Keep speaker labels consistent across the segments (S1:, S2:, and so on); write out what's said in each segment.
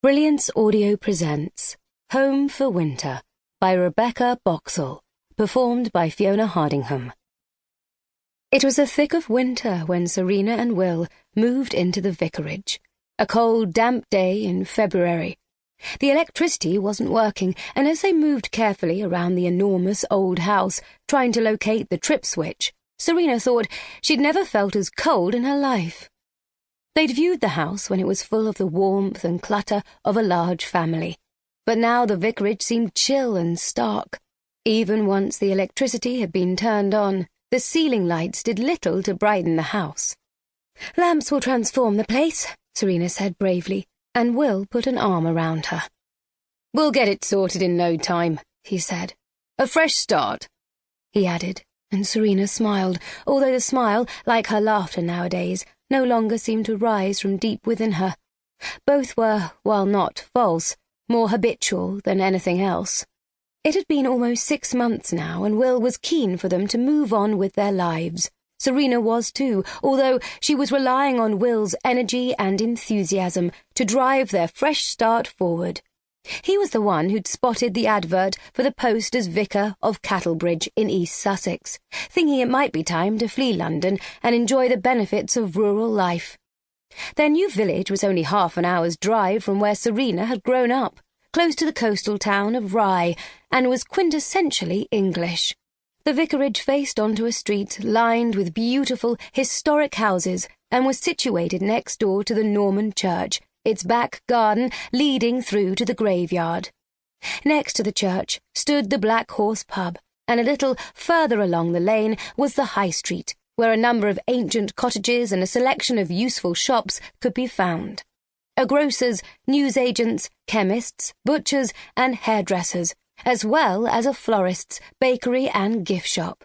S1: Brilliance Audio presents Home for Winter by Rebecca Boxall, performed by Fiona Hardingham. It was the thick of winter when Serena and Will moved into the vicarage. A cold, damp day in February. The electricity wasn't working, and as they moved carefully around the enormous old house, trying to locate the trip switch, Serena thought she'd never felt as cold in her life. They'd viewed the house when it was full of the warmth and clutter of a large family, but now the vicarage seemed chill and stark. Even once the electricity had been turned on, the ceiling lights did little to brighten the house. "Lamps will transform the place," Serena said bravely, and Will put an arm around her. "We'll get it sorted in no time," he said. "A fresh start," he added, and Serena smiled, although the smile, like her laughter nowadays, no longer seemed to rise from deep within her. Both were, while not false, more habitual than anything else. It had been almost 6 months now, and Will was keen for them to move on with their lives. Serena was too, although she was relying on Will's energy and enthusiasm to drive their fresh start forward. He was the one who'd spotted the advert for the post as vicar of Cattlebridge in East Sussex, thinking it might be time to flee London and enjoy the benefits of rural life. Their new village was only half an hour's drive from where Serena had grown up, close to the coastal town of Rye, and was quintessentially English. The vicarage faced onto a street lined with beautiful, historic houses and was situated next door to the Norman church, its back garden leading through to the graveyard. Next to the church stood the Black Horse pub, and a little further along the lane was the High Street, where a number of ancient cottages and a selection of useful shops could be found. A grocer's, newsagents, chemists, butchers, and hairdressers, as well as a florist's, bakery and gift shop.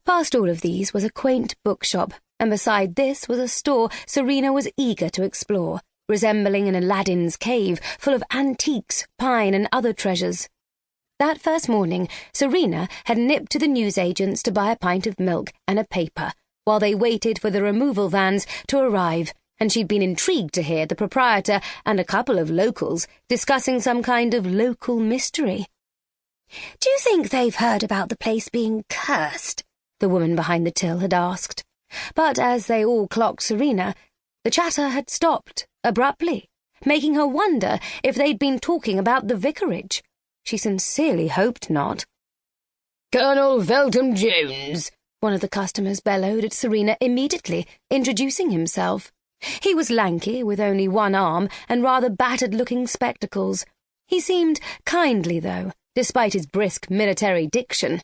S1: Past all of these was a quaint bookshop, and beside this was a store Serena was eager to explore, resembling an Aladdin's cave full of antiques, pine, and other treasures. That first morning, Serena had nipped to the newsagent's to buy a pint of milk and a paper, while they waited for the removal vans to arrive, and she'd been intrigued to hear the proprietor and a couple of locals discussing some kind of local mystery. "Do you think they've heard about the place being cursed?" the woman behind the till had asked. But as they all clocked Serena, the chatter had stopped abruptly, making her wonder if they'd been talking about the vicarage. She sincerely hoped not. "Colonel Feltham Jones," one of the customers bellowed at Serena immediately, introducing himself. He was lanky, with only one arm, and rather battered-looking spectacles. He seemed kindly, though, despite his brisk military diction.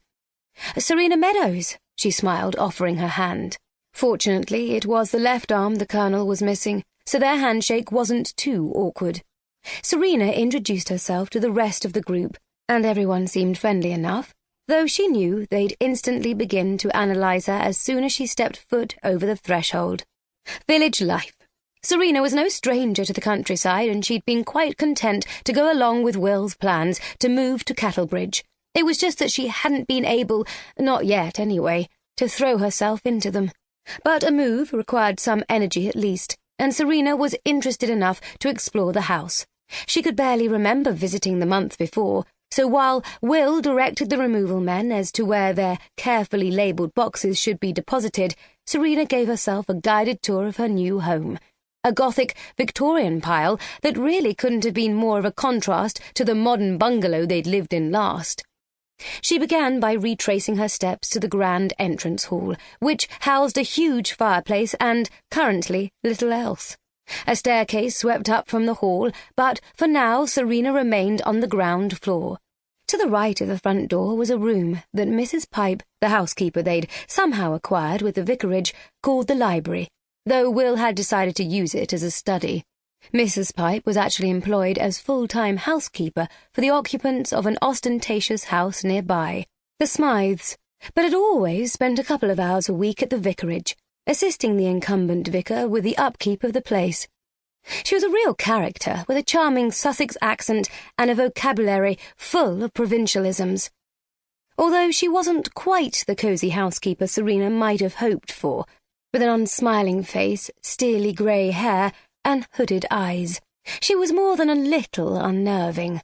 S1: "Serena Meadows," she smiled, offering her hand. Fortunately, it was the left arm the Colonel was missing, so their handshake wasn't too awkward. Serena introduced herself to the rest of the group, and everyone seemed friendly enough, though she knew they'd instantly begin to analyse her as soon as she stepped foot over the threshold. Village life. Serena was no stranger to the countryside, and she'd been quite content to go along with Will's plans to move to Cattlebridge. It was just that she hadn't been able, not yet anyway, to throw herself into them. But a move required some energy at least, and Serena was interested enough to explore the house. She could barely remember visiting the month before, so while Will directed the removal men as to where their carefully labelled boxes should be deposited, Serena gave herself a guided tour of her new home. A Gothic Victorian pile that really couldn't have been more of a contrast to the modern bungalow they'd lived in last. She began by retracing her steps to the grand entrance hall, which housed a huge fireplace and, currently, little else. A staircase swept up from the hall, but for now Serena remained on the ground floor. To the right of the front door was a room that Mrs. Pipe, the housekeeper they'd somehow acquired with the vicarage, called the library, though Will had decided to use it as a study. Mrs. Pipe was actually employed as full-time housekeeper for the occupants of an ostentatious house nearby, the Smythes, but had always spent a couple of hours a week at the vicarage, assisting the incumbent vicar with the upkeep of the place. She was a real character, with a charming Sussex accent and a vocabulary full of provincialisms. Although she wasn't quite the cosy housekeeper Serena might have hoped for, with an unsmiling face, steely grey hair, and hooded eyes. She was more than a little unnerving,